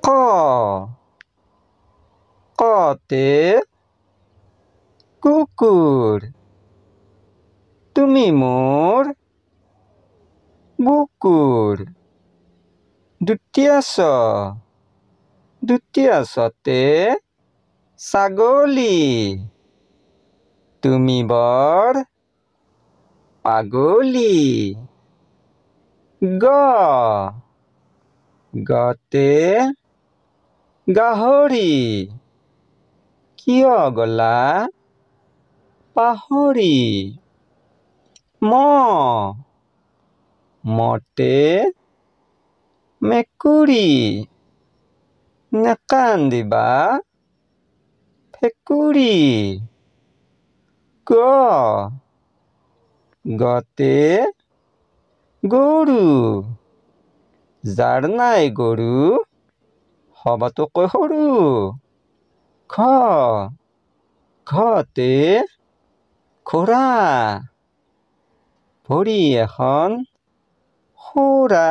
ক কতে কুকুৰ তুমি মোৰ বুকুৰ দ্বিতীয়তে ছাগলী তুমি বৰ পাগলী গতে গাহৰি কিয় গলা পাহৰি মতে মেকুৰী নাকান্দিবা ফেকুৰী গতে গৰু যাৰ নাই গৰু হবাতোকৈ সৰু ঘতে ঘোঁৰা ভৰি এখন সৌৰা